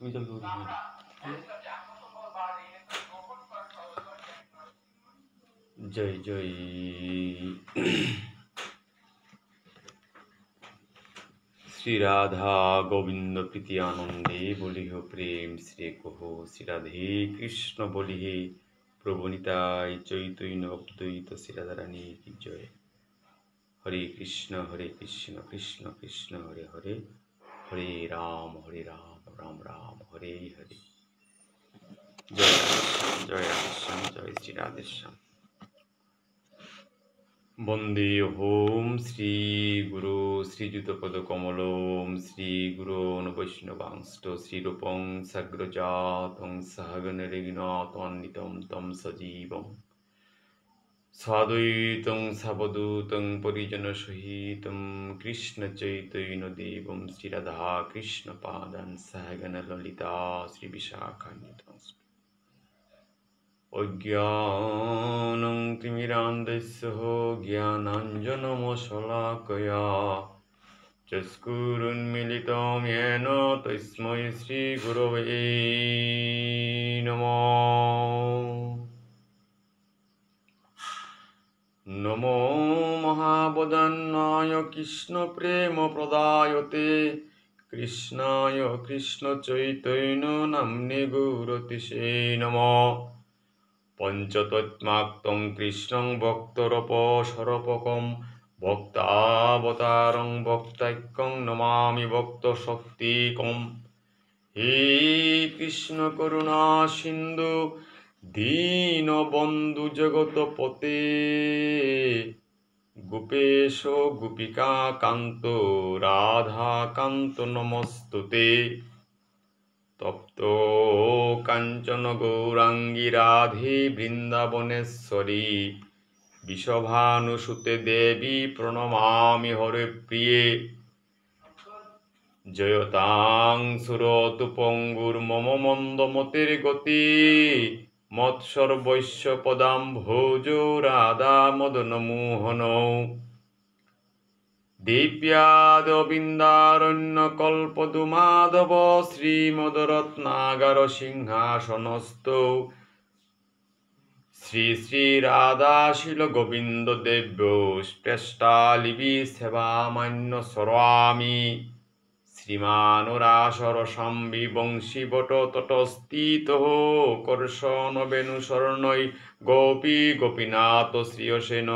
জয় জয় শ্রী রাধা গোবিন্দ প্রীতি আনন্দে বলিহ প্রেম শ্রী কহো শ্রী রাধে কৃষ্ণ বলিহে প্রভু নিতাই চৈতন্য অদ্বৈত শ্রী রাধারানী কি জয়। হরে কৃষ্ণ কৃষ্ণ কৃষ্ণ হরে হরে, হরে রাম রাম রাম হরে হরে। জয় রাধেশ্যাম জয় শ্রী রাধেশ্যাম। বন্দে হোম শ্রী গুরু শ্রীযুতপদ কমলম শ্রী গুরুন বৈষ্ণবাংষ্ট শ্রীরূপং সাগ্রজাতং সহগণরেণাতন্বিতং তম সজীবম সাদ্বৈতং সাবধূতং পরিজন সহিতং কৃষ্ণ চৈতন্য দেবং শ্রী রাধা কৃষ্ণ পাদান সহগণ ললিতা শ্রী বিশাখান্বিতং। অজ্ঞানং তিমিরান্ধস্য জ্ঞানাঞ্জনমশলাকয়া চক্ষুरुन्मीलितं येन তস্मै শ্রীগুরবে নমঃ। নমো মহাবদান্যায় কৃষ্ণপ্রেমপ্রদায়তে কৃষ্ণায় কৃষ্ণচৈতন্য নাম্নে গৌরতিষে নমঃ। পঞ্চতত্মাক্তং কৃষ্ণং ভক্তরপসরপকম ভক্তাবতারং ভক্তাখ্যং নমামি ভক্তশক্তিকম। হে কৃষ্ণ করুণা সিন্ধু দীনবন্ধু জগৎপতে গোপেশ গোপিকা কান্ত রাধা কান্ত নমস্তুতে। তপ্ত কাঞ্চন গৌরাঙ্গী রাধে বৃন্দাবনেশ্বরী বিষভানুসুতে দেবী প্রণমামি হরে প্রিয়ে। জয়তাং সুরতু পঙ্গুর মম মন্দমতির গতি মৎসর্বৈশ্য পদাম ভোজ রাধা মদন মোহন। দিব্যাদবিন্দারণ্য কল্পতু মাধব শ্রীমদরত্নাগার সিংহাসনস্থ শ্রী শ্রী রাধাশীল গোবিন্দ দেব্য স্পৃষ্টালিবি সেবামান্য সরামি। শ্রীমানুরাসর সম্বি বংশী বট তটস্থিত কর্ষণ বেণু শরণৈ গোপী গোপীনাথ শ্রীয়সেন।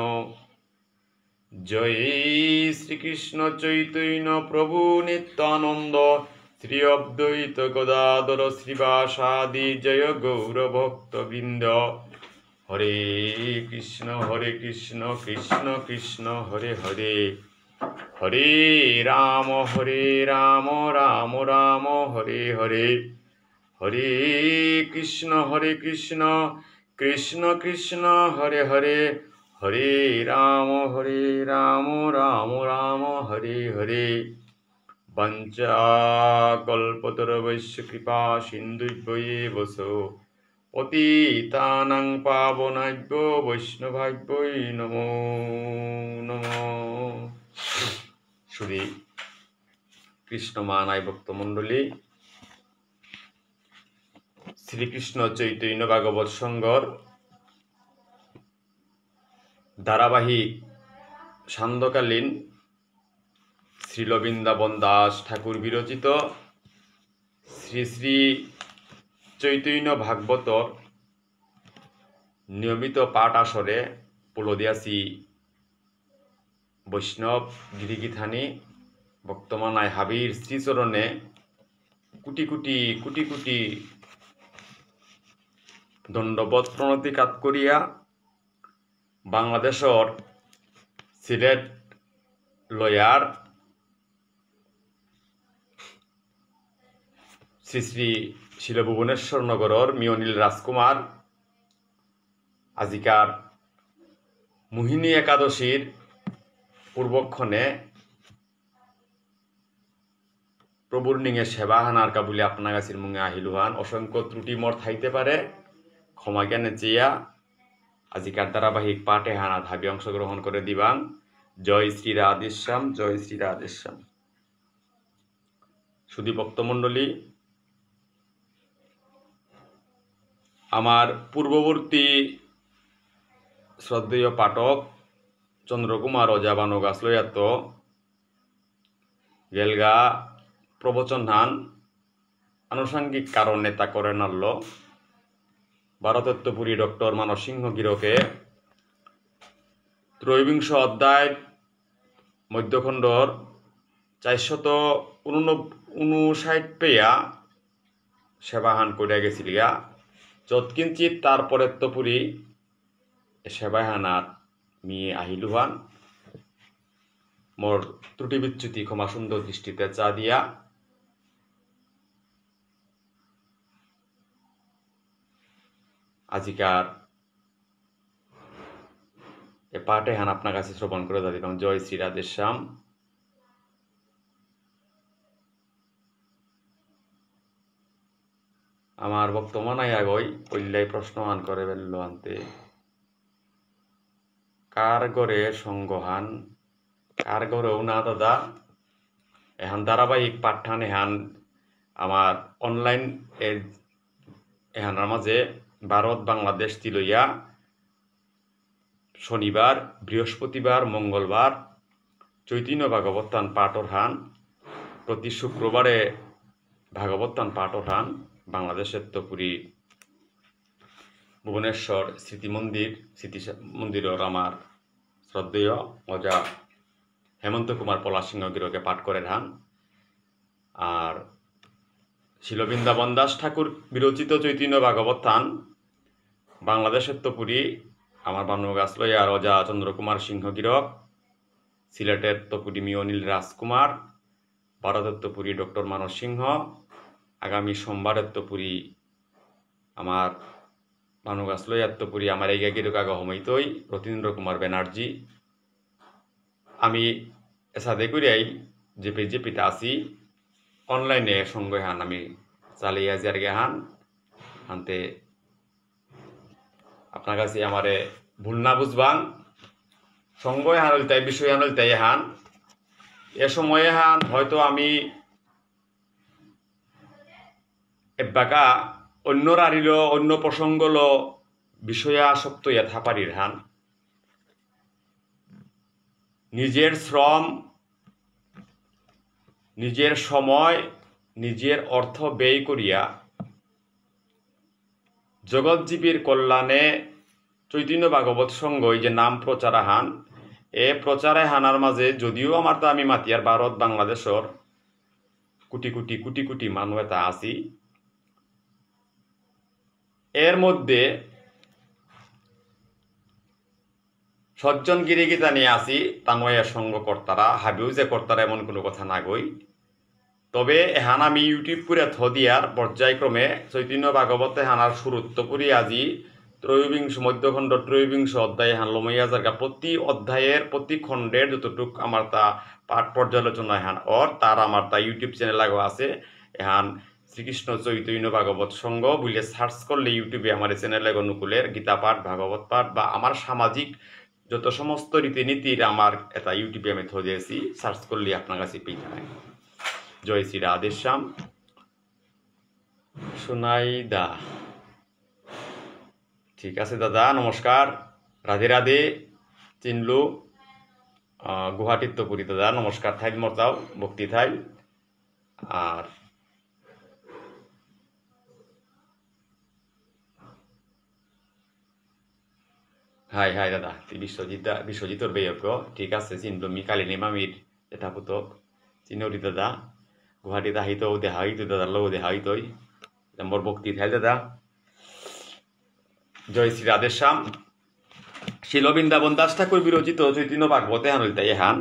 জয় শ্রীকৃষ্ণ চৈতন্য প্রভু নিত্যানন্দ শ্রী অদ্বৈত গদাধর শ্রীবাসাদি জয় গৌর ভক্তবৃন্দ। হরে কৃষ্ণ কৃষ্ণ কৃষ্ণ হরে হরে, হরে রাম রাম রাম হরে হরে। হরে কৃষ্ণ কৃষ্ণ কৃষ্ণ হরে হরে, হরে রাম রাম রাম হরে হরে। বঞ্চাকল্পতরুভ্যশ্চ কৃপা সিন্ধুভ্যেব পতিতানাং পাবনেভ্যো বৈষ্ণবেভ্যো নমো নমঃ। শ্রী কৃষ্ণ মানাই ভক্তমণ্ডলী, শ্রীকৃষ্ণ চৈতন্য ভাগবত সংঘর ধারাবাহিক সান্ধ্যকালীন শ্রীল বৃন্দাবন দাস ঠাকুর বিরচিত শ্রী শ্রী চৈতন্য ভাগবতর নিয়মিত পাঠ আসরে পুলদিয়াসী বৈষ্ণব গিরিগিথানি বর্তমানায় হাবির শ্রীচরণে কোটি কোটি কোটি কোটি দণ্ডবত প্রণতিকাত করিয়া বাংলাদেশর সিলেট লয়ার শ্রী শ্রী শিল ভুবনেশ্বর নগরর মিয়নীল রাজকুমার আজিকার মোহিনী একাদশীর পূর্বক্ষণে প্রভুর নিঙে সেবা হানার কাবুলি আপনা গাছির মুঙে আহিলুহান। অসংখ্য ত্রুটি মর থাইতে পারে, ক্ষমা জ্ঞানে চেয়া আজিকার ধারাবাহিক পাঠে হানা ধাবি অংশগ্রহণ করে দিবাং। জয় শ্রী রাধেশ্যাম জয় শ্রী রাধেশ্যাম। সুধী ভক্তমণ্ডলী, আমার পূর্ববর্তী শ্রদ্ধেয় পাঠক চন্দ্রকুমার ওজা বানুগাছ লইয়াত গেলগা প্রবচন হান আনুষঙ্গিক কারণে তা করে নাড়ল ভারতত্বপুরী ডক্টর মানস সিংহ গিরকে ত্রয়োবিংশ অধ্যায় মধ্যখণ্ডর 459 পেয়া সেবাহান করিয়া গেছিলিয়া যৎকিঞ্চিত তারপরে তপুরি সেবাহানার মিয়ে আহিলুহান মোর ত্রুটি বিচ্যুতি ক্ষমা সুন্দর দৃষ্টিতে চা দিয়া আজিকার এ পাঠে হান আপনার কাছে শ্রবণ করে দিলাম। জয় শ্রী রাধেশ্যাম। আমার বর্তমান আগই পল্লাই প্রশ্ন আন করে বেললো আনতে কার গড়ে সঙ্গহান কার গড়েও না দাদা এহান ধারাবাহিক পাঠ্যান এহান আমার অনলাইন এহানার মাঝে ভারত বাংলাদেশ তিলইয়া শনিবার বৃহস্পতিবার মঙ্গলবার চৈতন্য ভাগবতান পাঠর হান প্রতি শুক্রবারে ভাগবতান পাঠর হান বাংলাদেশের তপুরী ভুবনেশ্বর স্মৃতি মন্দিরের আমার শ্রদ্ধেয় অজা হেমন্ত কুমার পলাশ সিংহ গিরকে পাঠ করে হান। আর শিলবৃন্দাবন দাস ঠাকুর বিরচিত চৈতন্য ভাগবতান বাংলাদেশের তপুরী আমার বানুগাছ লইয়া অজা চন্দ্রকুমার সিংহ গিরক, সিলেটের তপুরী মিয়নীল রাজকুমার, ভারতের তপুরী ডক্টর মানস সিংহ, আগামী সোমবারের তপুরী আমার বানুগাছ লইয়ার তপুরী আমার এই গিরক আগা হমইতই রতীন্দ্র কুমার ব্যানার্জি। আমি সাদে করিয়াই জেপিতে আছি অনলাইনে সঙ্গে হান আমি চালিয়ে যারগে হান আনতে আপনার কাছে আমারে ভুল না বুঝবাং সঙ্গে হান তাই বিষয় হান তাই হান এ সময়ে হান হয়তো আমি এবাকা অন্য রারিল অন্য প্রসঙ্গল বিষয়ে আসক্ত ইয়া পারির হান নিজের শ্রম নিজের সময় নিজের অর্থ ব্যয় করিয়া জগৎজীবীর কল্যাণে চৈতন্য ভাগবত সঙ্গ যে নাম প্রচার হান এ প্রচারে হানার মাঝে যদিও আমার তা আমি মাতিয়ার ভারত বাংলাদেশের কোটি কোটি কোটি কোটি মানুষ তা আছি এর মধ্যে সজ্জন গিরিগীতা নিয়ে আসি তানয়া সঙ্গ কর্তারা হাবিও যে কর্তারা এমন কোনো কথা না গই তবে এহান আমি ইউটিউব করে থদিয়ার পর্যায়ক্রমে চৈতন্য ভাগবতে হানার সুরত্ব করি আজি মধ্যখণ্ড ত্রয়োবিংশ অধ্যায় হান লমাইয়া জায়গা প্রতি অধ্যায়ের প্রতি খণ্ডের যতটুক আমার তা পাঠ পর্যালোচনা হান তার আমার তা ইউটিউব চ্যানেল লাগা আছে এহান শ্রীকৃষ্ণ চৈতন্য ভাগবত সঙ্গ বলে সার্চ করলে ইউটিউবে আমার চ্যানেল অনুকূলের গীতা পাঠ ভাগবত পাঠ বা আমার সামাজিক যত সমস্ত রীতিনীতির আমার এটা ইউটিউবে আমি থদিয়েছি সার্চ করলে আপনার কাছে পেয়ে যাবেন। জয় শ্রী রাধেশ্যাম। সোনাইদা ঠিক আছে দাদা নমস্কার রাধে রাধে চিনলু গুয়াহাটির তপুরি দাদা নমস্কার থাই মরতাও ভক্তি থাই। আর হাই হাই দাদা বিশ্বজিতর বেয়জ্ঞ ঠিক আছে চিনলু মি কালিনী মামির এটা পুতক চিনরি দাদা গুয়াহাটিতে আহিতো দেখা হইতো দাদার লোক দেখা হইতই মোর ভক্তি থাই দাদা। জয় শ্রী রাধেশ্যাম। শিলবৃন্দাবন দাস ঠাকুর বিরচিত চৈতন্য ভাগবতে হান তাই হান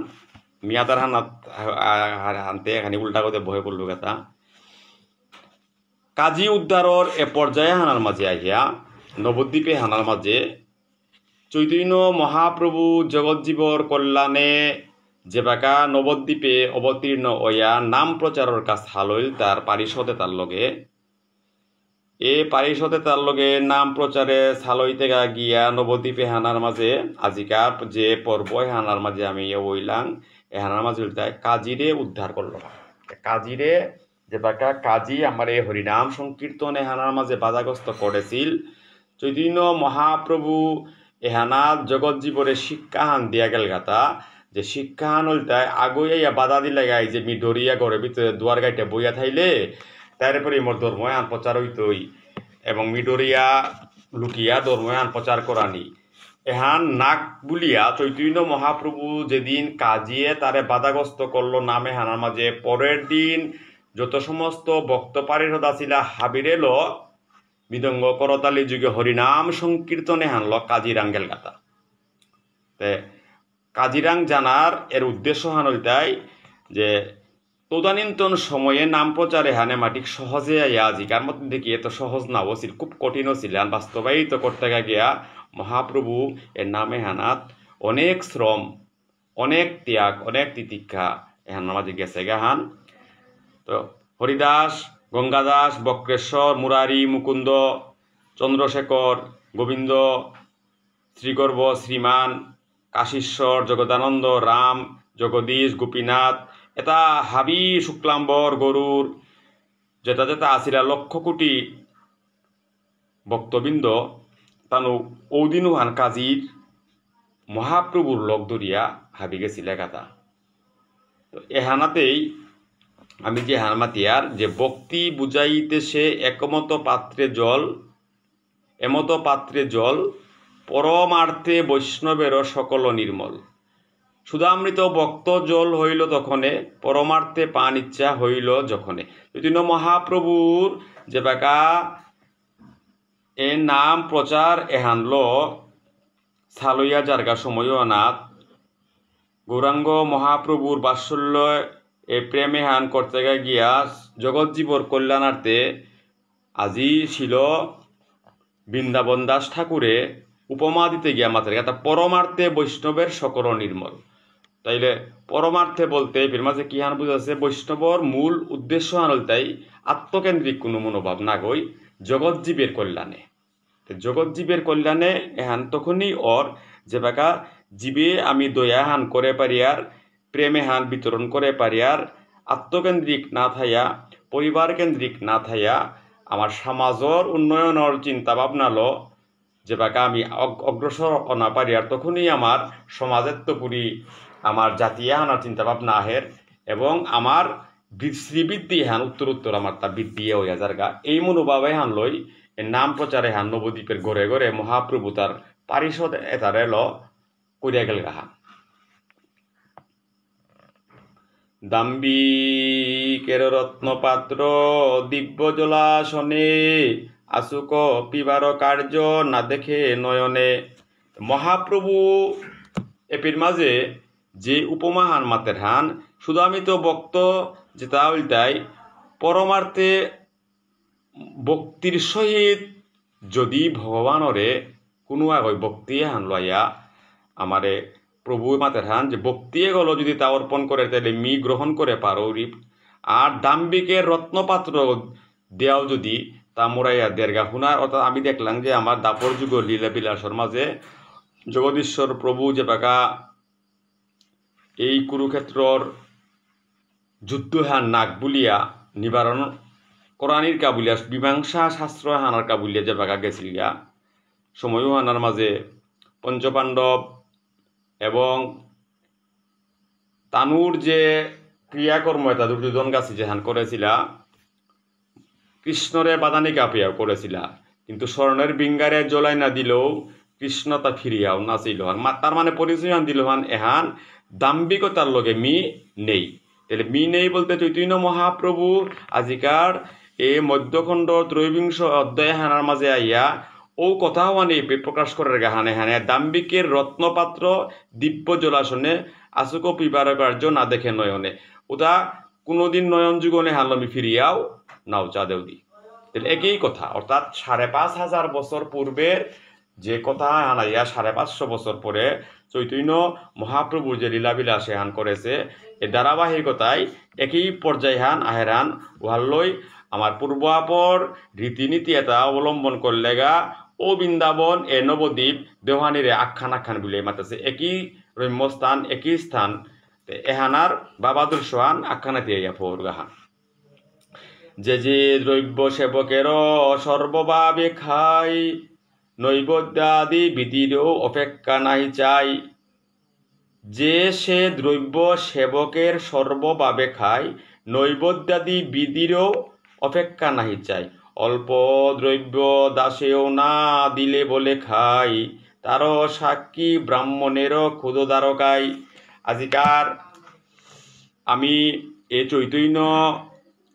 মিয়াদার হানতে এখানে উল্টা করতে ভয় পড়ল কথা কাজী উদ্ধারর এ পর্যায়ে হানার মাঝে আহিয়া নবদ্বীপে হানার মাঝে চৈতন্য মহাপ্রভু জগৎজীবর কল্যাণে যেবাকা নবদ্বীপে অবতীর্ণ হইয়া নাম প্রচারের কাজ হালইল তার পারিষদে তার লগে এ পারিষদে তার লগে নাম প্রচারে সালইতে গিয়া নবদ্বীপে হানার মাঝে আজিকার যে পর্ব হানার মাঝে আমি ওইলাম এ হানার মাঝে কাজীরে উদ্ধার করল কাজীরে যে বাকা কাজী আমার এই হরিনাম সংকীর্তনে হানার মাঝে বাধাগ্রস্ত করেছিল চৈতন্য মহাপ্রভু এহানাত জগৎ জীবরে শিক্ষাহান দিয়া গেল গাতা যে শিক্ষাহান হলতায় আগুয়াইয়া বাধা দিলে গাই যে মি ডরিয়া ঘরের ভিতরে দুয়ার গাইটা বইয়া থাইলে তারপরে মোর ধর্ময়ান প্রচার হইতই এবং মি ডরিয়া লুকিয়া ধর্ময়ান প্রচার করানি এহান নাক বুলিয়া চৈতন্য মহাপ্রভু যেদিন কাজিয়ে তারে বাধাগ্রস্ত করলো নামে হানার মাঝে পরের দিন যত সমস্ত ভক্ত পারিষদ আসিলা হাবিরেল মৃদঙ্গ করতালি যুগে হরিনাম সংকীর্তনে হানল কাজিরাং গেল গাতা তে কাজিরাং জানার এর উদ্দেশ্য হানলতাই যে তদানীন্তন সময়ে নাম প্রচারে হানে মাটিক সহজে আইয়া আজিকার মধ্যে দেখি এত সহজ না ছিল খুব কঠিনও ছিল বাস্তবায়িত করতে গিয়া মহাপ্রভু এর নামে হানাত অনেক শ্রম অনেক ত্যাগ অনেক তিতিক্ষা এহানার মাঝে গেছে গাহান তো হরিদাস গঙ্গাদাস বক্রেশ্বর মুরারি মুকুন্দ চন্দ্রশেখর গোবিন্দ শ্রীগর্ভ শ্রীমান কাশীশ্বর জগদানন্দ রাম জগদীশ গোপীনাথ এটা হাবি শুক্লাম্বর গরুর যেটা যেটা আসিলা লক্ষ কোটি ভক্তবৃন্দ তানু ঔদিনুহান কাজীর মহাপ্রভুর লক ধরিয়া হাবি গেছিলে গাতা তো এহানাতেই আমি যে হানমাতিয়ার যে ভক্তি বুঝাইতেছে একমত পাত্রে জল এমত পাত্রে জল পরমার্থে বৈষ্ণবের সকল নির্মল সুধামৃত ভক্ত জল হইল তখনে পরমার্থে পান ইচ্ছা হইল যখনে চৈতন্য মহাপ্রভুর যে বাকা এ নাম প্রচার এহানল সালইয়া জার্গা সময়ও অনাথ গৌরাঙ্গ মহাপ্রভুর বাৎসল্য এ প্রেমে হান করতে গিয়া জগৎ জীবর কল্যাণার্থে আজি ছিল বৃন্দাবন দাস ঠাকুরে উপমা দিতে গিয়া মাত্র এটা পরমার্থে বৈষ্ণবের সকল নির্মল তাইলে পরমার্থে বলতে এর মাঝে কি হান বুঝাচ্ছে বৈষ্ণবর মূল উদ্দেশ্য হানল তাই আত্মকেন্দ্রিক কোনো মনোভাব না গই জগৎ জীবের কল্যাণে জগৎ জীবের কল্যাণে এহান তখনই ওর যে বাকা জীবে আমি দয়া হান করে পারিয়ার প্রেমে হান বিতরণ করে পারিয়ার আত্মকেন্দ্রিক না থাইয়া পরিবার কেন্দ্রিক না থাইয়া আমার সমাজর উন্নয়নের চিন্তা ভাবনা লো যে বাকা আমি অগ্রসর না পারিয়ার তখনই আমার সমাজের তো পুরি আমার জাতীয় হানার চিন্তা ভাবনা আহের এবং আমার শ্রীবৃদ্ধি হান উত্তর আমার তা বৃদ্ধি হইয়া যারগা এই মনোভাবে হান লই নাম প্রচারে হান নবদ্বীপের ঘরে ঘরে মহাপ্রভু তার পারিষদ এতারে ল করিয়া গেল গাহা দাম্বিকের রত্নপাত্র দিব্য জলাশনে আসুক পিবার কার্য না দেখে নয়নে মহাপ্রভু এপির মাঝে যে উপমা হান মাতের হান শুধু আমি তো বক্ত যেটা উল্টাই পরমার্থে ভক্তির সহিত যদি ভগবানরে কোনো আগয় ভক্তি হান লইয়া আমারে প্রভু মাতের হান যে ভক্তিয়ে গেল যদি তা অর্পণ করে তাহলে মি গ্রহণ করে পারো আর দাম্বিকের রত্নপাত্র দেওয়াও যদি তা মোরাইয়া দেড়গা শুনার অর্থাৎ আমি দেখলাম যে আমার দাপর যুগ লীলা বিলাসর মাঝে জগদীশ্বর প্রভু যে বাকা এই কুরুক্ষেত্রর যুদ্ধ হান নাক বুলিয়া নিবারণ কোরআনির কাবুলিয়া মীমাংসা শাস্ত্র হানার কাবুলিয়া যে বাকা গেছিল গিয়া সময়ও হানার মাঝে পঞ্চপাণ্ডব এবং তানুর যে ক্রিয়াকর্ম এটা দুর্যোধন গাছি যে হান করেছিল কৃষ্ণরে বাদানি কাপিয়াও করেছিল কিন্তু স্বর্ণের বিঙ্গারে জ্বলাই না দিলেও কৃষ্ণ তা ফিরিয়াও নাচিল হান তার মানে পরিচয় হান দিল হান এহান দাম্ভিকতার লগে মি নেই তাহলে মি নেই বলতে চৈতন্য মহাপ্রভু আজিকার এই মধ্যখণ্ড ত্রয়োবিংশ অধ্যায় হানার মাঝে আইয়া ও কথাও আনি প্রকাশ করার গাহানে হানে দাম্বিকের রত্নপাত্র দিব্য জলাশনে আসুক পিবার কার্য না দেখে নয়নে ওটা কোনোদিন নয়ন যুগনে হানলমি ফিরিয়াও নাও চা দেউদি তাহলে একই কথা অর্থাৎ ৫৫০০ বছর পূর্বের যে কথা হানাইয়া ৫৫০ বছর পরে চৈতন্য মহাপ্রভুর যে লীলাবিলাসে হান করেছে এ ধারাবাহিকতায় একই পর্যায় হান আহেরান উহাল্লই আমার পূর্বাপর রীতিনীতি এটা অবলম্বন করলে গা ও বৃন্দাবন এ নবদ্বীপ দেওহানিরে আখ্যান বলে মাতাছে একই রম্যস্থান একই স্থান এহানার বাবাদুর সোহান আখ্যানাতে ইয়া ফোর গাহান যে দ্রব্য সেবকের সর্বভাবে খাই নৈবেদ্যাদি বিধিরও অপেক্ষা নাহি চাই। যে সে দ্রব্য সেবকের সর্বভাবে খায়, নৈবেদ্যাদি বিধিরও অপেক্ষা নাহি চাই। অল্প দ্রব্য দাসেও না দিলে বলে খাই, তারও সাক্ষী ব্রাহ্মণেরও ক্ষুদদ্বারকাই। আজিকার আমি এ চৈতন্য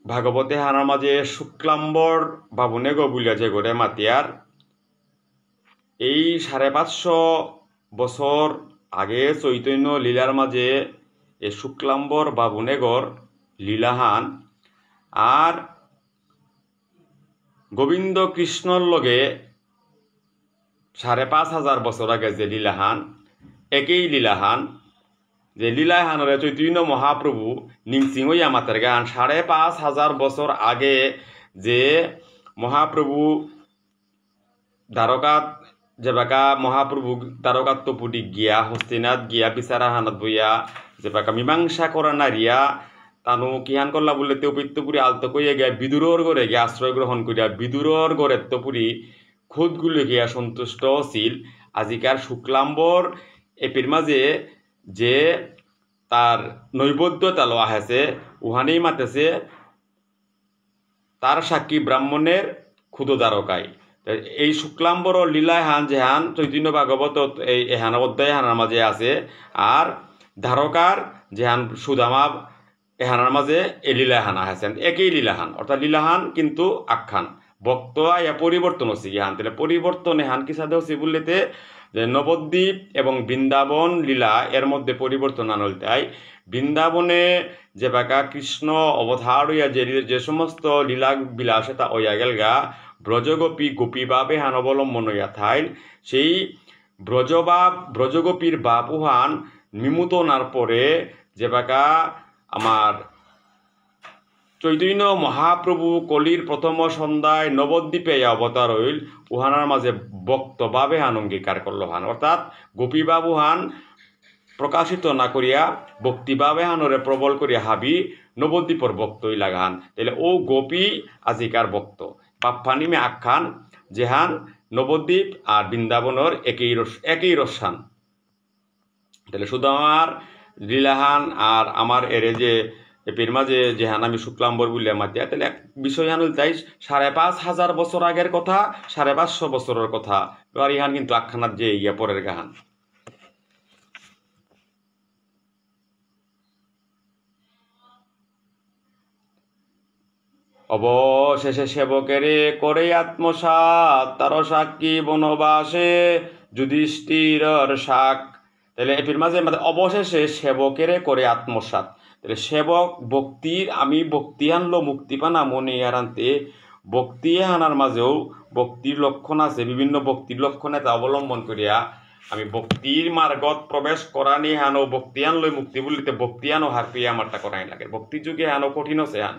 ভাগবতে হানার মাঝে শুক্লাম্বর বাবুনে গো বুলিয়া যে করে মাতিয়ার এই 550 বছর আগে চৈতন্য লীলার মাঝে এ শুক্লাম্বর বাবুনেগর লীলাহান আর গোবিন্দ কৃষ্ণর লগে 5,500 বছর আগে যে লীলাহান একই লীলাহান যে লীলাহানরে চৈতন্য মহাপ্রভু নিংসিং হইয়া মাতের গান 5,500 বছর আগে যে মহাপ্রভু দ্বারকাত যেবাকা মহাপ্রভু দ্বারকাত তপুটি গিয়া হস্তিনাথ গিয়া বিচারাহানত বইয়া যেবাকা মীমাংসা করা নারিয়া তানু কিহান করলা বললে তেউপিত্তপুরি আলতো কইয়া গিয়া বিদুরর গড়ে গিয়া আশ্রয় গ্রহণ করিয়া বিদুরর গড়ের তপুরি খুদগুলো গিয়া সন্তুষ্ট ছিল। আজিকার শুক্লাম্বর এপির মাঝে যে তার নৈবেদ্যতা লওয়া হয়েছে উহানেই মাতেছে তার সাক্ষী ব্রাহ্মণের ক্ষুদদ্বারকায়। এই শুক্লাম্বর লীলায় হান যেহান চৈতন্য ভাগবত এই এহান অধ্যায় হানার মাঝে আছে আর ধারকার যেহান সুদামা এহানার মাঝে এই লীলাহান আছেন একই লীলাহান অর্থাৎ লীলাহান কিন্তু আখ্যান ভক্ত ইয়া পরিবর্তন হচ্ছে ইহান তাহলে পরিবর্তন এহান কি সাথে হচ্ছে বললেতে যে নবদ্বীপ এবং বৃন্দাবন লীলা এর মধ্যে পরিবর্তন আনল তাই বৃন্দাবনে যে বাকা কৃষ্ণ অবতার হইয়া যে সমস্ত লীলা বিলাসে তা হইয়া গেল গা ব্রজগোপী গোপীভাবে হান অবলম্বন হইয়া থাইন সেই ব্রজগোপীর বাপুহান নিমুতনার পরে যে বাকা আমার চৈতন্য মহাপ্রভু কলির প্রথম সন্ধ্যায় নবদ্বীপে অবতার হইল উহানার মাঝে বক্তভাবে হান অঙ্গীকার করল হান অর্থাৎ গোপীবাবু হান প্রকাশিত না করিয়া ভক্তিভাবে হানরে প্রবল করিয়া হাবি নবদ্বীপর ভক্তই লাগান তাহলে ও গোপী আজিকার ভক্ত বাপ্পানিমে আখ্যান যেহান নবদ্বীপ আর বৃন্দাবনের একই রসান তাহলে শুধু আমার লীলাহান আর আমার এরে যে এপির মাঝে যেহান আমি শুক্লাম্বর বলিয়া মাতিয়া তাহলে এক বিষয় হানুল তাই 5,500 বছর আগের কথা 550 বছরের কথা আর ইহান কিন্তু আখ্যানার যে ইয়া পরের গাহান। অবশেষে সেবকেরে করে আত্মসাৎ তার সাক্ষী বনবাসে যুধিষ্ঠিরর শাক তাহলে এপির মাঝে অবশেষে সেবকেরে করে আত্মসাৎ তাহলে সেবক ভক্তির আমি ভক্তি আনলো মুক্তি পানা মনে আনতে ভক্তি আনার মাঝেও ভক্তির লক্ষণ আছে বিভিন্ন ভক্তির লক্ষণ এটা অবলম্বন করিয়া আমি ভক্তির মার্গত প্রবেশ করা নিয়ে হানো ভক্তি আনলো মুক্তি বলিতে ভক্তি আনো হার পেয়ে আমারটা করাই লাগে ভক্তির যুগে হানো কঠিন আছে হান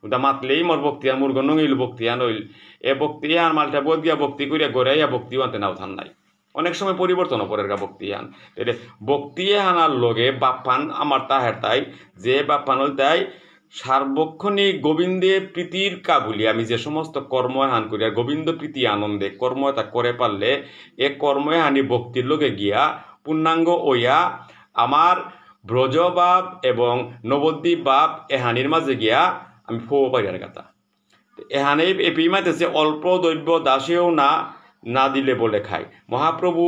ওটা মাতলেই মোর ভক্তি আন মোর গণ হইল ভক্তি আন হইল এ ভক্তি আন মালটা বোধ গিয়া ভক্তি করিয়া গড়াইয়া ভক্তি আনতে নাও থান নাই অনেক সময় পরিবর্তন পরের গা ভক্তি আন তাহলে ভক্তি আনার লগে বাপ্পান আমার তাহের তাই যে বাপ্পান হল তাই সার্বক্ষণিক গোবিন্দে প্রীতির কাবুলি আমি যে সমস্ত কর্ম হান করি আর গোবিন্দ প্রীতি আনন্দে কর্ম তা করে পারলে এ কর্মে হানি ভক্তির লগে গিয়া পূর্ণাঙ্গ ওইয়া আমার ব্রজবাব এবং নবদ্বীপ বাপ এহানির মাঝে গিয়া আমি ফো পাইয়ার কথা এহানে এপি মাইতেছে অল্প দ্রব্য দাসেও না দিলে বলে খায় মহাপ্রভু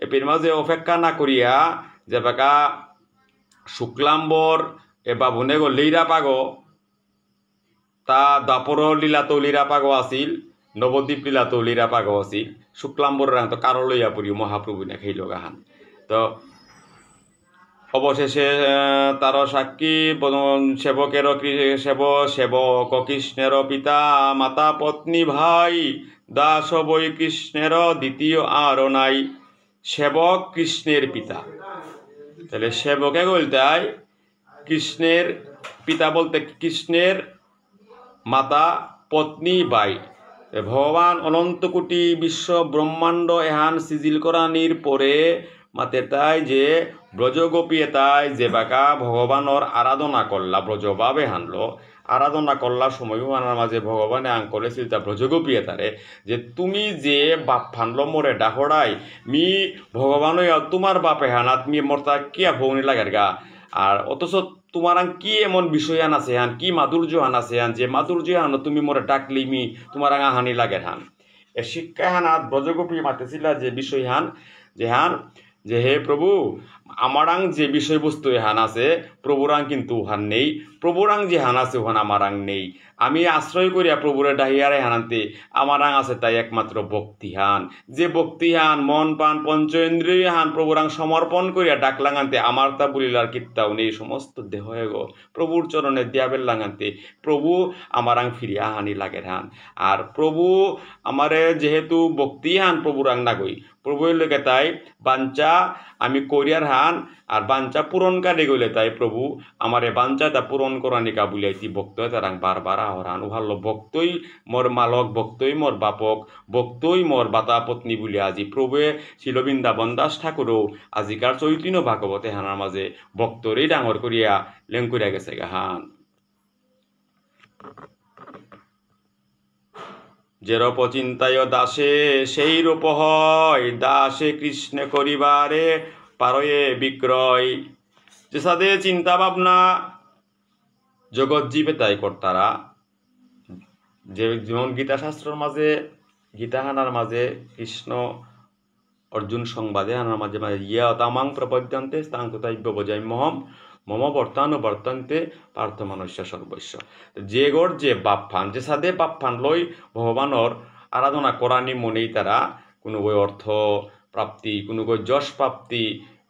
এপির মাঝে অপেক্ষা না করিয়া যে বাকা শুক্লাম্বর এ বাবুনে গো লীরা পাগ তা দাপর লীলাতো লীরা পাগ আছিল নবদ্বীপ লীলাতো লীরা পাগ আছিল শুক্লাম্বর তো কারো লইয়া পড়ি মহাপ্রভু না খেইল গাহান তো অবশেষে তার সাক্ষী সেবকের সেবক কৃষ্ণের পিতা মাতা পত্নী ভাই দাস বৈ কৃষ্ণের দ্বিতীয় আর নাই সেবক কৃষ্ণের পিতা তাহলে সেবকে বলতে কৃষ্ণের পিতা বলতে কৃষ্ণের মাতা পত্নী ভাই ভগবান অনন্ত কোটি বিশ্ব ব্রহ্মাণ্ড এহান সিজিল করানির পরে মাতে তাই যে ব্রজগোপী তাই যে বাকা ভগবানের আরাধনা করলা ব্রজভাবে হানলো আরাধনা করলার সময় হানার মাঝে ভগবানে আং করেছিল তা ব্রজগোপিয়ে তারে যে তুমি যে বাপ ফানলো মোরে ডাহড়াই মি ভগবান তোমার বাপে হানাত মি মরতা কিয়া ভৌনি লাগের গা আর অথচ তোমার কি এমন বিষয় হান আছে হান কি মাধুর্য হান আছে হান যে মাধুর্য হান তুমি মোরে ডাকলি মি তোমার হানি লাগের হান এ শিক্ষা হানাত ব্রজগোপী মাতেছিল যে বিষয় হান যে হে প্রভু আমারাং যে বিষয়বস্তু হান আছে প্রভুরাং কিন্তু উহান নেই প্রভুরাং যে হান আছে উহান আমারাং নেই আমি আশ্রয় করিয়া প্রভুরে ডাহিয়ারে হানাতে আমারাং আছে তাই একমাত্র ভক্তিহান যে ভক্তিহান মন প্রাণ পঞ্চেন্দ্রিয় হান প্রভুরাং সমর্পণ করিয়া ডাকলাঙানতে আমার তা বলিলার কীর্তাও নেই সমস্ত দেহ গো প্রভুর চরণে দিয়াবেল লাগানতে প্রভু আমারাং ফিরিয়া হানি লাগের হান আর প্রভু আমারে যেহেতু ভক্তিহান প্রভুরাং নাগই প্রভুর লোকে তাই বাঞ্চা আমি করিয়ার হান আর বাঞ্চা পূরণকারী গইলে তাই প্রভু আমারে বাঞ্চা তা পূরণ করানিকা বুলাইতি ভক্ত তারাং বারবার আহরান উহাল ভক্তই মোর মালক ভক্তই মোর বাপক ভক্তই মোর বাতা পত্নী বলি আজি প্রভুয়ে ছিল বৃন্দাবন দাস ঠাকুরও আজিকার চৈতন্য ভাগবতে হানার মাঝে ভক্তরেই ডাঙর করিয়া লেং করিয়া গেছে হান যেরূপ চিন্তায় দাসে সেই রূপ হয় দাসে কৃষ্ণ করিবারে পারয়ে বিক্রয় যে সাদে চিন্তা ভাবনা জগৎ জীবে তাই কর্তারা যেমন গীতা শাস্ত্রের মাঝে গীতা হানার মাঝে কৃষ্ণ অর্জুন সংবাদে হানার মাঝে মাঝে ইয়া তামাং প্রপদ্যন্তে স্থান কোথায় বোঝাই মহম মম বর্তান্তে পার্থ মনুষ্য সর্বস্ব যে গড় যে বাপ ফান যে সাদে বাপ ফান লই ভগবানর আরাধনা করানি মনেই তারা কোনো গই অর্থ প্রাপ্তি কোনো গই যশ প্রাপ্তি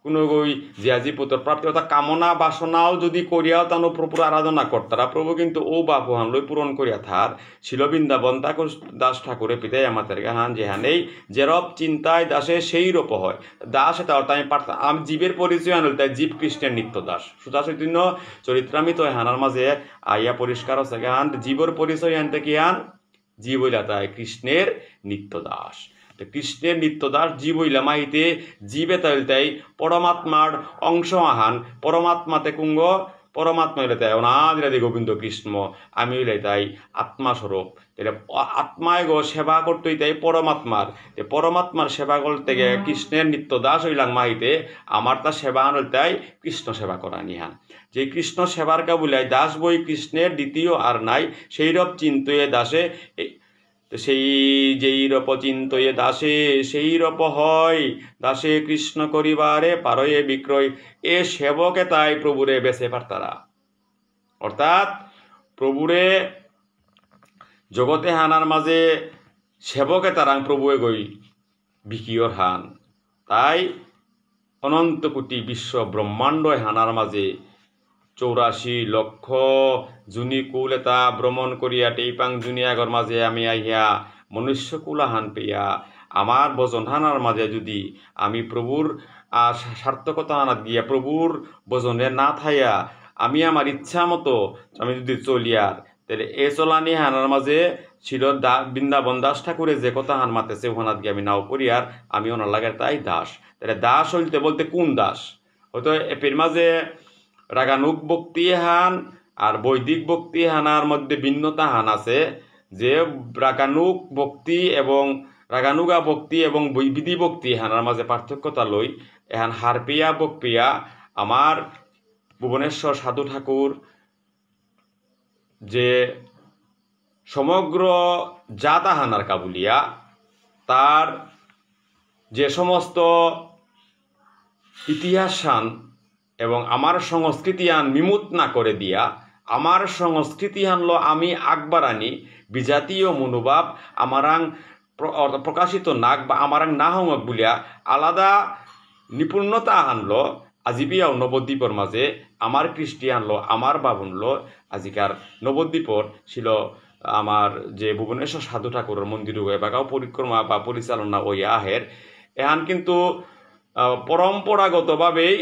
কোনো গই জিয়াজি পুত্র প্রাপ্তি অর্থাৎ কামনা বাসনাও যদি করিয়াও তানো প্রভুর আরাধনা করতারা প্রভু কিন্তু ও বাপ হান লই পূরণ করিয়া থার ছিল বৃন্দাবন তাকে দাস ঠাকুরে পিতাই আমাদের হান যে হানেই যেরব চিন্তায় দাসে সেই রূপ হয় দাস এটা অর্থাৎ আমি জীবের পরিচয় আনল তাই জীব কৃষ্ণের নিত্য দাস সুতা চৈতন্য চরিত্রামিত হানার মাঝে আইয়া পরিষ্কার আছে হান জীবর পরিচয় আনতে কি হান জীব হইলা তাই কৃষ্ণের নিত্য দাস কৃষ্ণের নিত্যদাস জীব হইলা মাহিতে জীবে তাই পরমাত্মার অংশ আহান পরমাত্মাতে কুঙ্গ পরমাত্মা হইলে তাই অনাদিরাদি গোবিন্দ কৃষ্ণ আমি হইলে তাই আত্মাস্বরূপ তাহলে আত্মায় গো সেবা করতেই তাই পরমাত্মার সেবা করতে গিয়ে কৃষ্ণের নিত্য দাস হইলাম মাহিতে আমার তা সেবা আনল তাই কৃষ্ণ সেবা করা নিহান যে কৃষ্ণ সেবার কা বুলাই দাস বই কৃষ্ণের দ্বিতীয় আর নাই সেই রূপ চিন্তয়ে দাসে সেই যেই রূপ চিন্তয়ে দাসে সেই রূপ হয় দাসে কৃষ্ণ করিবারে পারয়ে বিক্রয় এ সেবকে তাই প্রভুরে বেছে পারতারা অর্থাৎ প্রভুরে জগতে হানার মাঝে সেবকে তারাং প্রভুয়ে গই বিকিয়র হান তাই অনন্ত কোটি বিশ্ব ব্রহ্মাণ্ড হানার মাঝে 84 লক্ষ জুনি কুল এটা ভ্রমণ করিয়া টেইপাং জুনিয়াগর মাঝে আমি আইয়া মনুষ্য কুলাহান পেয়া আমার ভজন হানার মাঝে যদি আমি প্রভুর সার্থকতা আনা দিয়া প্রভুর ভজনে না থাইয়া আমি আমার ইচ্ছা মতো আমি যদি চলিয়ার তাহলে এ চলানি হানার মাঝে ছিল বৃন্দাবন দাস ঠাকুরে যে কথা হান মাতেছে ওখানাত গিয়ে আমি নাও করিয়ার আমি ওনার লাগার তাই দাস তাহলে দাস হইতে বলতে কোন দাস হয়তো এর মাঝে রাগানুগ ভক্তি হান আর বৈদিক ভক্তি হানার মধ্যে ভিন্নতা হান আছে যে রাগানুগ ভক্তি এবং রাগানুগা ভক্তি এবং বিধি ভক্তি হানার মাঝে পার্থক্যতা লই এহান হারপিয়া বকপিয়া আমার ভুবনেশ্বর সাধু ঠাকুর যে সমগ্র জাতা হানার কাবুলিয়া তার যে সমস্ত ইতিহাস হান এবং আমার সংস্কৃতি আন মিমুত না করে দিয়া আমার সংস্কৃতি আনলো আমি আকবার আনি বিজাতীয় মনোভাব আমারাং প্রকাশিত নাক বা আমারাং না হঙক বলিয়া আলাদা নিপুণতা আনলো আজিবিয়াও নবদ্বীপর মাঝে আমার কৃষ্টি আনলো আমার বাবুনলো আজিকার নবদ্বীপর ছিল আমার যে ভুবনেশ্বর সাধু ঠাকুরের মন্দির এবাকাও পরিক্রমা বা পরিচালনা ওই আহের এহান কিন্তু পরম্পরাগতভাবেই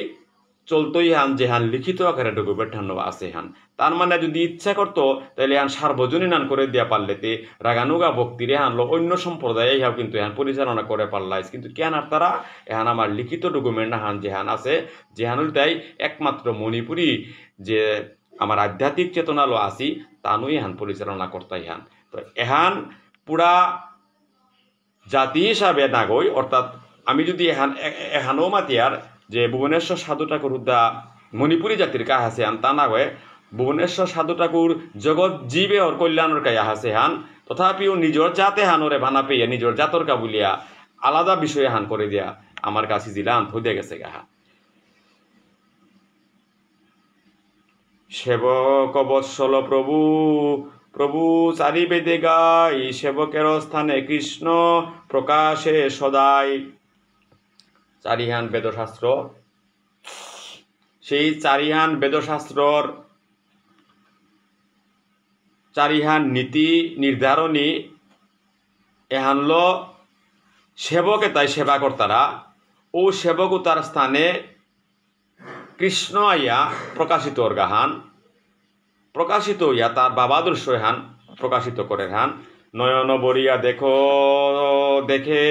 চলতোই হান যে হান লিখিত আকারে ডকুমেন্ট হান আছে হান তার মানে যদি ইচ্ছা করতো তাহলে হান সার্বজনীন হান করে দেওয়া পারলেতে রাগানুগা ভক্তিরে হানলো অন্য সম্প্রদায় ইহাও কিন্তু এহান পরিচালনা করে পারলাইস কিন্তু কেন আর তারা এহান আমার লিখিত ডকুমেন্ট হান যে হান আছে যে হানুল তাই একমাত্র মণিপুরী যে আমার আধ্যাত্মিক চেতনা লো আসি তানুই এহান পরিচালনা করতে ইহান তো এহান পুরা জাতি হিসাবে নাগই অর্থাৎ আমি যদি এহানও মাতিয়ার যে ভুবনেশ্বর সাধু ঠাকুর উদ্যা মণিপুরী জাতির কাহ আছে হান তা না হয়ে ভুবনেশ্বর সাধু ঠাকুর জগৎ জীবে ওর কল্যাণর কাই আছে হান তথাপিও নিজের জাতে হানরে ভানা পেয়ে নিজের জাতর কা বলিয়া আলাদা বিষয়ে হান করে দিয়া আমার কাছে জিলা হইতে গেছে গাহা সেবক বৎসল প্রভু প্রভু চারি বেদে গাই সেবকের স্থানে কৃষ্ণ প্রকাশে সদাই চারিহান বেদশাস্ত্র সেই চারিহান বেদশাস্ত্রর চারিহান নীতি নির্ধারণী এহানল সেবকে তাই সেবা কর্তারা ও সেবক তার স্থানে কৃষ্ণ আইয়া প্রকাশিত গাহান প্রকাশিত হইয়া তার বাবাদর্শ হান প্রকাশিত করে হান নয়ন বরিয়া দেখে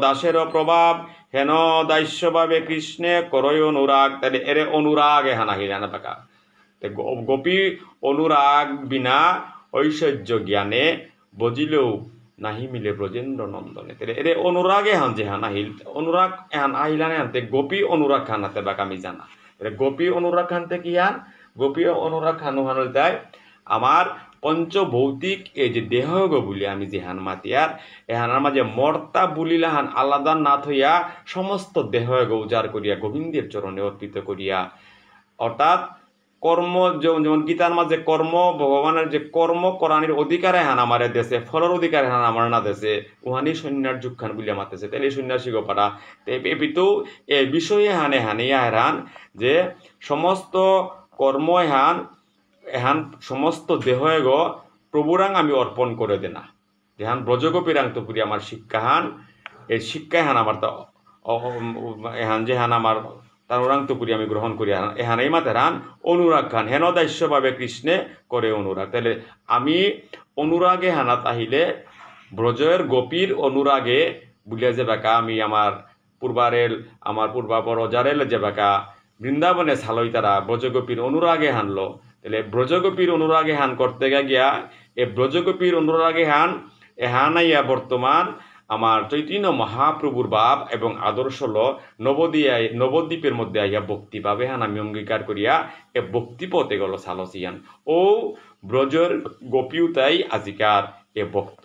দাসের প্রভাব হেন দাস্যভাবে কৃষ্ণে করয় অনুরাগ তাহলে এরে অনুরাগ এহান আহিল হানা পাকা গোপী অনুরাগ বিনা ঐশ্বর্য জ্ঞানে বজিলেও নাহি মিলে ব্রজেন্দ্র নন্দনে তাহলে এরে অনুরাগে হান যে হান আহিল অনুরাগ এহান আহিলানে হানতে গোপী অনুরাগ খান হাতে বাক আমি জানা গোপী অনুরাগ খানতে কি হান গোপী অনুরাগ খানু হান তাই আমার পঞ্চভৌতিক এই যে দেহগ বলি আমি যে হান মাতিয়ার এহানার মাঝে মর্তা বলিলা হান আলাদা না থইয়া সমস্ত দেহগ উজাড় করিয়া গোবিন্দের চরণে অর্পিত করিয়া অর্থাৎ কর্ম যেমন গীতার মাঝে কর্ম ভগবানের যে কর্ম করানির অধিকারে হান আমার দেশে ফলর অধিকারে হান আমার না দেশে উহানি সন্ন্যার যুগ খান বলিয়া মাতেছে তাহলে সন্ন্যাসী গোপারা এপিতো এ বিষয়ে হানে হানিয়া হেরান যে সমস্ত কর্ম এহান সমস্ত দেহগ প্রভুরাং আমি অর্পণ করে দেনা যেহান ব্রজগোপীরাং তো পুরি আমার শিক্ষাহান এই শিক্ষায় হান আমার এহান যে হান আমার তার ওরাং তো পুরি আমি গ্রহণ করি এহান এই মাতে হান অনুরাগ খান হেন দাস্যভাবে কৃষ্ণে করে অনুরাগ তাহলে আমি অনুরাগে হানাত আহিলে ব্রজের গোপীর অনুরাগে বুলিয়া যে বাকা আমি আমার পূর্বাপর অজারেল যে বাকা বৃন্দাবনে ছালই তারা ব্রজগোপীর অনুরাগে হানলো তাহলে ব্রজগোপীর অনুরাগে হান করতে গিয়া এ ব্রজগোপীর অনুরাগে হান এহান আইয়া বর্তমান আমার চৈতন্য মহাপ্রভুর ভাব এবং আদর্শ নবদ্বীপের মধ্যে আইয়া ভক্তি ভাবে হান আমি অঙ্গীকার করিয়া এ ভক্তি পথে গেল সালসিয়ান ও ব্রজর গোপীউতাই আজিকার এ ভক্ত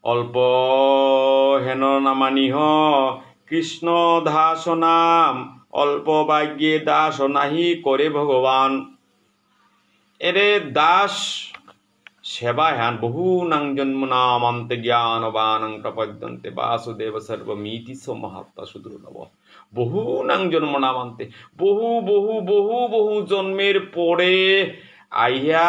অল্প হেন নামানিহ কৃষ্ণ দাস নাম অল্প ভাগ্যে দাস নাহি করে ভগবান এরে দাস সেবা হ্যান বহু নাং জন্ম নামান্তে জ্ঞানবানং প্রপদ্যন্তে বাসুদেব সর্বমিতি মহাত্মা সুদূরনব বহু নাং জন্ম নামান্তে বহু বহু বহু বহু জন্মের পরে আইয়া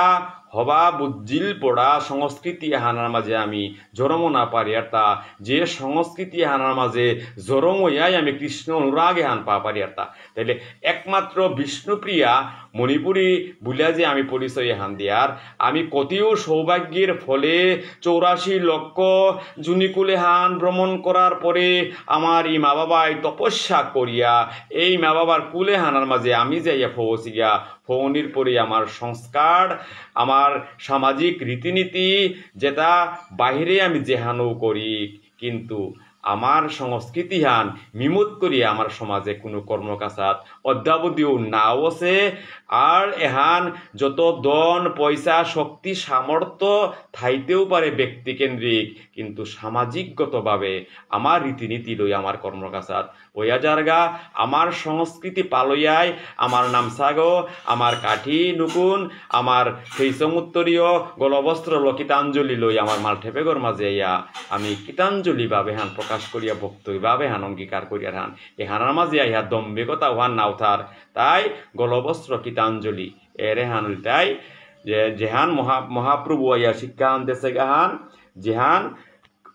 হবা বুজ্জিল পড়া সংস্কৃতি হানার মাঝে আমি জরম না পারি আর তা যে সংস্কৃতি হানার মাঝে জরম হইয়াই আমি কৃষ্ণ অনুরাগে হান পা পারি আর তা তাইলে একমাত্র বিষ্ণুপ্রিয়া মণিপুরী বুলিয়া যে আমি পরিচয় হান দিয়ার আমি কতিও সৌভাগ্যের ফলে 84 লক্ষ জুনিকুলে হান ভ্রমণ করার পরে আমার এই মা বাবায় তপস্যা করিয়া এই মা বাবার কুলে হানার মাঝে আমি যাইয়া পৌঁছি গিয়া ফৌনির পরে আমার সংস্কার আমার সামাজিক রীতিনীতি যেটা বাহিরে আমি জেহানো করি কিন্তু আমার সংস্কৃতি হান মিমুত করিয়া আমার সমাজে কোনো কর্মকাচাত অদ্যাবধিও নাও আছে আর এহান যত দন পয়সা শক্তি সামর্থ্য থাইতেও পারে ব্যক্তিকেন্দ্রিক কিন্তু সামাজিকগতভাবে আমার রীতিনীতি লই আমার কর্মকাচাত ওয়া জারগা আমার সংস্কৃতি পালইয়াই আমার নামসাগো আমার কাঠি নুকুন আমার সেই সমুত্তরীয় গলবস্ত্র লকিতাঞ্জলি লই আমার মাল ঠেপেগর মাঝে ইয়া আমি কীতাঞ্জলি ভাবে হান প্রকাশ করিয়া ভক্তি ভাবে হান অঙ্গীকার করিয়া হান এ হানার মাঝে ইহা দম্ভিকতা ওহান নাওথার তাই গলবস্ত্র কীতাঞ্জলি এরে হান তাই যে যেহান মহাপ্রভু আইয়া শিক্ষা আনতেছে গাহান যেহান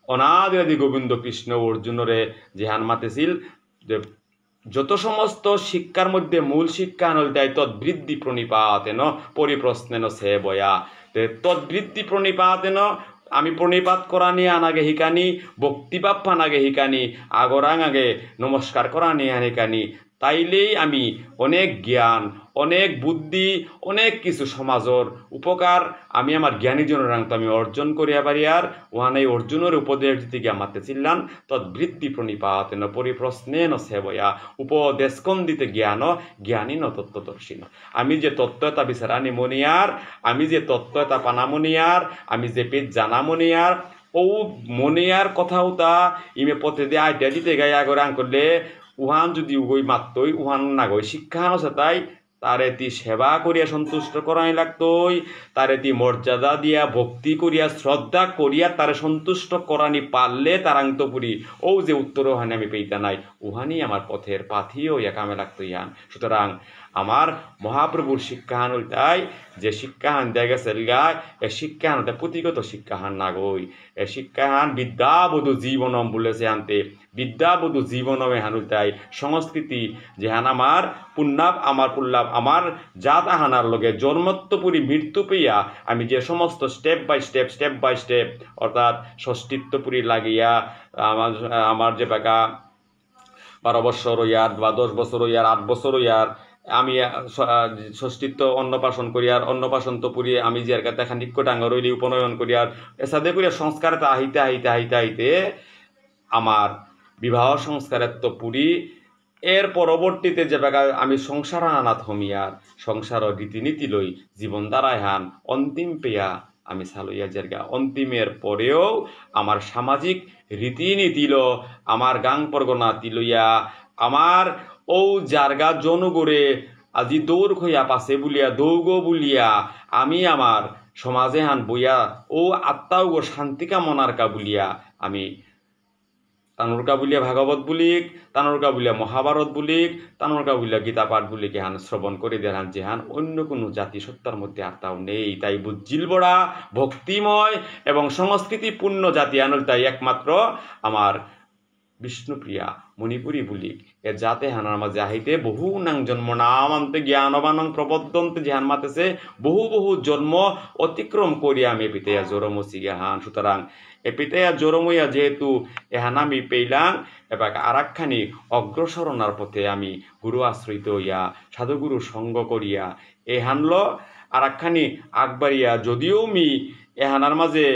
অনাদি গোবিন্দ কৃষ্ণ অর্জুনরে যেহান মাতেছিল যে যত সমস্ত শিক্ষার মধ্যে মূল শিক্ষা হল তাই তদ্বৃদ্ধি প্রণিপাতেন পরিপ্রশ্নেন সে বয়া তদ্বৃদ্ধি প্রণিপাতেন আমি প্রণিপাত করা নিয়ে আনাগে হিকানি ভক্তিভাব ফানাগে হিকানি আগরাং আগে নমস্কার করা নিয়ে হিকানি তাইলেই আমি অনেক জ্ঞান, অনেক বুদ্ধি, অনেক কিছু সমাজের উপকার আমি আমার জ্ঞানীজনের রাংতো আমি অর্জন করিয়া পারি। আর ওহানে অর্জুনের উপদেশ দিতে গিয়া মাতে চিল্লান তদ্বৃত্তি প্রণিপাতেন পরিপ্রশ্নেন সেবয়া উপদেশকন দিতে জ্ঞান জ্ঞানী ন তত্ত্বদর্শী ন। আমি যে তত্ত্বতা বিচারানি মনিয়ার, আমি যে তত্ত্বতা পানামনিয়ার, আমি যে পেট জানা মনিয়ার, ও মনিয়ার কথাও তা ইমে পথে দিয়ে আইডিয়া দিতে গায়ে আগরে আং করলে উহান যদি উগই মাত্তই উহান না গই শিক্ষা আছে তাই তারে তি সেবা করিয়া সন্তুষ্ট করাই লাগতই, তারে তি মর্যাদা দিয়া ভক্তি করিয়া শ্রদ্ধা করিয়া তারে সন্তুষ্ট করানি পারলে তারাংতপুরি ও যে উত্তর ওহানে আমি পেইতা নাই উহানি আমার পথের পাথিও ইয়া কামে লাগতো ইয়ান। সুতরাং আমার মহাপ্রভুর শিক্ষাহান তাই যে শিক্ষাহান দেয়া গেছে গায় এ শিক্ষাহান পুঁথিগত শিক্ষাহান না গই, এ শিক্ষাহান বিদ্যাবধূ জীবনম বলেছে আনতে বিদ্যাবধূ জীবনমে হানুল তাই সংস্কৃতি যেহান আমার পুণ্যাপ আমার পুল্লাপ আমার জাত আহানার লগে জন্মত্বপুরী মৃত্যু পেয়া আমি যে সমস্ত স্টেপ বাই স্টেপ অর্থাৎ ষষ্ঠীত্বপুরী লাগিয়া আমার যে বাকা 12 বছর ইয়ার বা 10 বছর ইয়ার 8 বছর ইয়ার আমি ষষ্ঠীত্ব অন্নপ্রাশন করিয়ার অন্নপ্রাশন তো পুরি আমি যে দেখা নিক্ষ ডাঙ্গ রইলি উপনয়ন করিয়ার এসাদে করিয়া সংস্কারতা আহিতে আমার বিবাহ সংস্কারের তো পুরি। এর পরবর্তীতে যে বেগায় আমি সংসার আনাথ হমিয়ার সংসার রীতিনীতি লই জীবন দ্বারায় হান অন্তিম পেয়া আমি সালইয়া জায়গা অন্তিমের পরেও আমার সামাজিক রীতিনীতি ল আমার গাং পরগনা তিলইয়া আমার ও জারগা জনগরে আজি দৌড় খইয়া পাশে বুলিয়া দৌগ বুলিয়া আমি আমার সমাজে হান বইয়া ও আত্মাও শান্তি কামনার কা বুলিয়া আমি তানুরকা বুলিয়া ভাগবত বুলিক, তানুরকা বুলিয়া মহাভারত বুলিক, তানুরকা বুলিয়া গীতা পাঠ বুলিক হান শ্রবণ করে দেখান যেহান অন্য কোনো জাতি সত্তার মধ্যে আর তাও নেই। তাই বুঝিল বড়া ভক্তিময় এবং সংস্কৃতিপূর্ণ জাতি আনল তাই একমাত্র আমার বিষ্ণুপ্রিয়া মণিপুরী বুলিক এর জাতে হানার মাঝে আহিতে বহু নাং জন্ম নামান্তে জ্ঞানবানং প্রবদ্ধন্তে যেহান মাতেছে বহু জন্ম অতিক্রম করিয়া আমি পিতেয়া জোরমসি হান। সুতরাং এ পিতেয়া জোরমইয়া যেহেতু এহান আমি পেইলাম এবার আরাকখানি অগ্রসরণার পথে আমি গুরু আশ্রিত হইয়া সাধুগুরু সঙ্গ করিয়া এহানল আরাকখানি আগবাড়িয়া যদিও মি এহানার মাঝে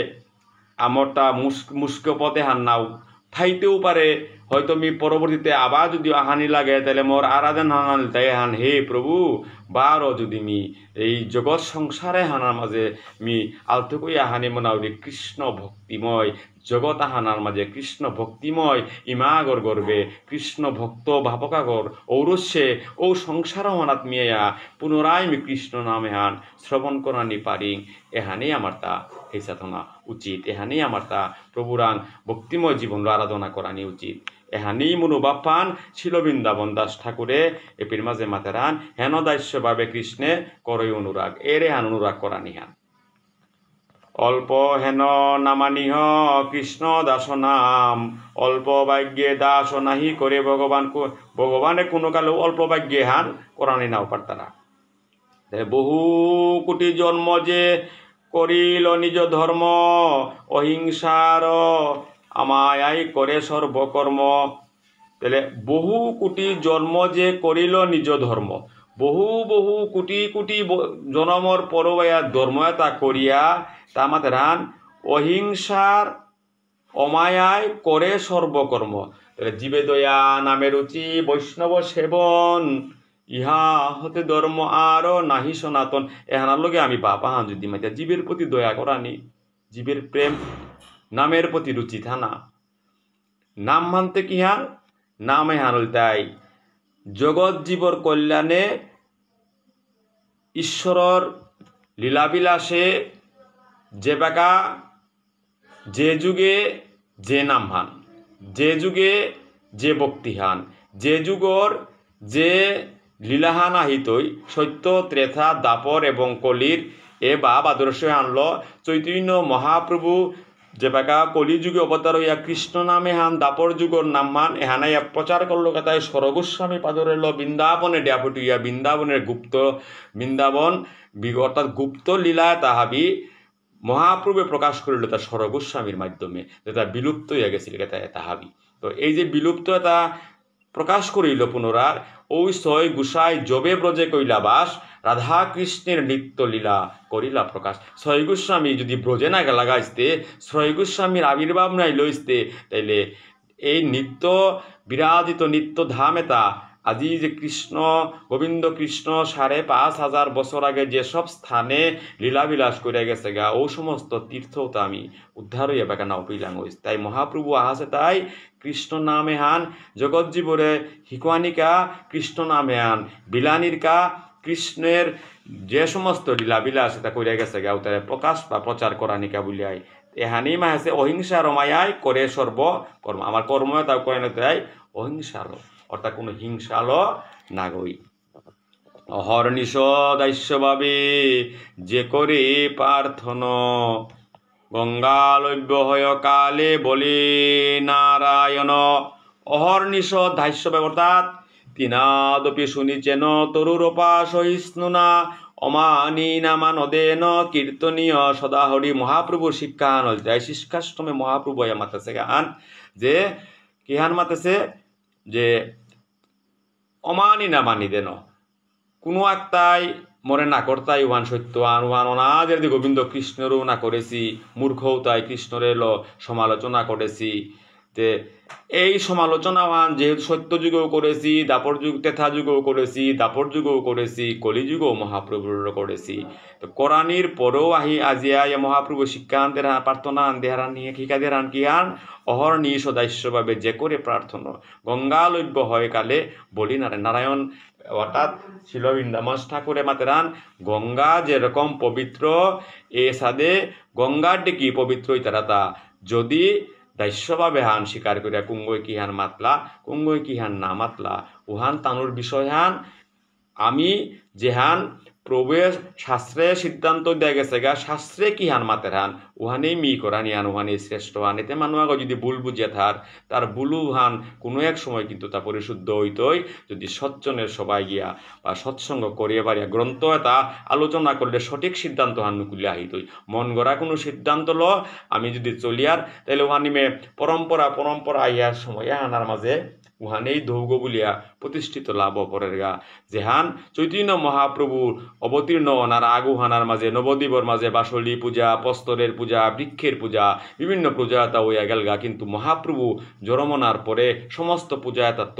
আমরটা মুস্ক পথে হান নাও থাইতেও পারে হয়তো আমি পরবর্তীতে আবার যদি আহানি লাগে তাহলে মোর আরাধন হান তাই হান হে প্রভু বারো যদি মি এই জগৎ সংসারে হানার মাঝে মি আলতকই আহানি মনাউরি কৃষ্ণ ভক্তিময় জগৎ আহানার মাঝে কৃষ্ণ ভক্তিময় ইমাগর গর্বে কৃষ্ণ ভক্ত ভাবকাগর ঔরস্যে ও সংসার হনাত মিয়া পুনরায় মি কৃষ্ণ নামে হান শ্রবণ করানি পারি এহানি আমার তা এই সাধনা উচিত, এহানি আমার তা প্রভুরাং ভক্তিময় জীবন আরাধনা করানি উচিত। এহানি মনোভাব পান ছিল বৃন্দাবন দাস ঠাকুরে এপির মাঝে মাতেরান হেন দাস্যভাবে কৃষ্ণে করই অনুরাগ এরে হান অনুরাগ করানি হান অল্প হেন নামানিহ কৃষ্ণ দাস নাম অল্প ভাগ্যে দাস নাহি করে ভগবানে কোনো কালেও অল্প ভাগ্যে হান করানি নাও পারতারা। বহু কোটি জন্ম যে করিল নিজ ধর্ম অহিংসার আমায় করে সর্বকর্ম। তাহলে বহু কোটি জন্ম যে করিল নিজ ধর্ম বহু কোটি জনমর পরবায়া ধর্ম তা করিয়া তা মাতেরান অহিংসার অমায়ায় করে সর্বকর্ম। তাহলে জীবে দয়া নামে রুচি বৈষ্ণব সেবন ইহা হতে ধর্ম আর নাহি সনাতন। এহানার লগে আমি বাবা হান যদি মাইতা জীবের প্রতি দয়া করানি জীবের প্রেম নামের প্রতি রুচি থানা নাম মানতে কি হান নামে হানুল তাই জগৎ জীবর কল্যাণে ঈশ্বরর লীলাবিলাসে যে বাকা যে যুগে যে নাম হান যে যুগে যে ভক্তি হান যে যুগর যে লীলাহান আহিতই সত্য ত্রেতা দাপর এবং কলির এ বাব আদর্শ আনল চৈতন্য মহাপ্রভু যে বাকা কলি যুগে অবতার হইয়া কৃষ্ণ নামে হান দাপর যুগর নাম মান এহানাইয়া প্রচার করল কথায় সরগোস্বামী পাদরে ল বৃন্দাবনে ডেপুটিয়া বৃন্দাবনের বৃন্দাবন অর্থাৎ গুপ্ত লীলায় তাহাবি মহাপ্রভু প্রকাশ করিল তার সরগোস্বামীর মাধ্যমে যেটা বিলুপ্ত হইয়া গেছিল তাহাবি। তো এই যে বিলুপ্ত এটা প্রকাশ করিল পুনরার, ওই ছয় গুসাই যবে ব্রজে কইলা বাস, রাধা কৃষ্ণের নিত্য লীলা করিলা প্রকাশ। ছয় গোস্বামী যদি ব্রজে না লাগাইতে, ছয় গোস্বামীর আবির্ভাব নাই লইতে, তাইলে এই নিত্য বিরাজিত নিত্য ধামেতা আজি যে কৃষ্ণ গোবিন্দ কৃষ্ণ ৫,৫০০ বছর আগে যেসব স্থানে লীলাবিলাস করে গেছে গা, ও সমস্ত তীর্থতা আমি উদ্ধার হইয়া বেকা নাও পিলাং হইস। তাই মহাপ্রভু আহাসে তাই কৃষ্ণ নামে হান জগৎ জীবরে হিকুয়ানিকা, কৃষ্ণ নামে হান বিলানিরকা, কৃষ্ণের যে সমস্ত লীলাবিলাস এটা কইরা গেছে গা তারে প্রকাশ বা প্রচার করা নিকা বলিয়াই এহানি মাহাসে অহিংসা রমায়াই করে সর্ব কর্ম। আমার কর্ম তাও করে না তাই অহিংসালো, অর্থাৎ কোনো হিংসালো না গই। অহর্নিশ দাস্যভাবে যে করে প্রার্থন, গঙ্গালব্য হয় কালে বলে নারায়ণ। অহর্নিশ ধাস্যভাবে অর্থাৎ তিনাদপি শুনিছেন তরুরপা সহিষ্ণুনা, অমানি নামানদেন কীর্তনীয় সদা হরি। মহাপ্রভুর শিক্ষান যায় শিক্ষাশ্রমে মহাপ্রভু মাতেছে গান যে কি হান মাতেছে যে অমানি না মানি দেন, কোনো একটাই মরে না কর্তাই ওয়ান সত্য আন অনাদের গোবিন্দ কৃষ্ণেরও না করেছি, মূর্খও তাই কৃষ্ণের সমালোচনা করেছি। যে এই সমালোচনাওয়ান যেহেতু সত্য যুগেও করেছি, দাপর যুগ তেথা যুগেও করেছি, দাপর যুগেও করেছি, কলিযুগেও মহাপ্রভুর করেছি। তো কোরআনির পরেও আজিয়া মহাপ্রভু শিক্ষান্তের প্রার্থনা দেহারান নিয়ে শিকা দেহারান কি হান অহর্নি সদাস্যভাবে যে করে প্রার্থনা, গঙ্গালব্য হয় কালে বলি নারায়ণ। অর্থাৎ ছিল বৃন্দাবন ঠাকুরে মাতেরান গঙ্গা যেরকম পবিত্র, এ সাদে গঙ্গার ডেকি পবিত্র তারা তা যদি দাস্যভাবে হান স্বীকার করিয়া কুঙ্গই কি হান মাতলা, কুঙ্গই কি হান না মাতলা, উহান তানুর বিষয় হান আমি যেহান প্রভুর শাস্ত্রে সিদ্ধান্ত দেয়া গেছে গা, শাস্ত্রে কি হান মাতের হান উহানেই মি করানি হান, উহানেই শ্রেষ্ঠ হান। এতে মানুষ যদি ভুল বুঝিয়া তার ভুলু হান কোনো এক সময় কিন্তু তা পরিশুদ্ধ হইতই যদি সজ্জনের সবাই গিয়া বা সৎসঙ্গ করিয়া পারিয়া গ্রন্থ এটা আলোচনা করলে সঠিক সিদ্ধান্ত হান নুকুলিয়া আহিতই। মন গড়া কোনো সিদ্ধান্ত ল আমি যদি চলিয়ার তাইলে উহানিমে পরম্পরা আইয়ার সময় আনার মাঝে উহানেই দৌগ বলিয়া প্রতিষ্ঠিত লাভ পরের গা। যেহান চৈতন্য মহাপ্রভুর অবতীর্ণ ওনার আগুহানার মাঝে নবদ্বীপের মাঝে বাসলি পূজা, পস্তরের পূজা, বৃক্ষের পূজা, বিভিন্ন পূজা তা হইয়া গেল গা, কিন্তু মহাপ্রভু জরমনার পরে সমস্ত পূজা তাত্ত্ব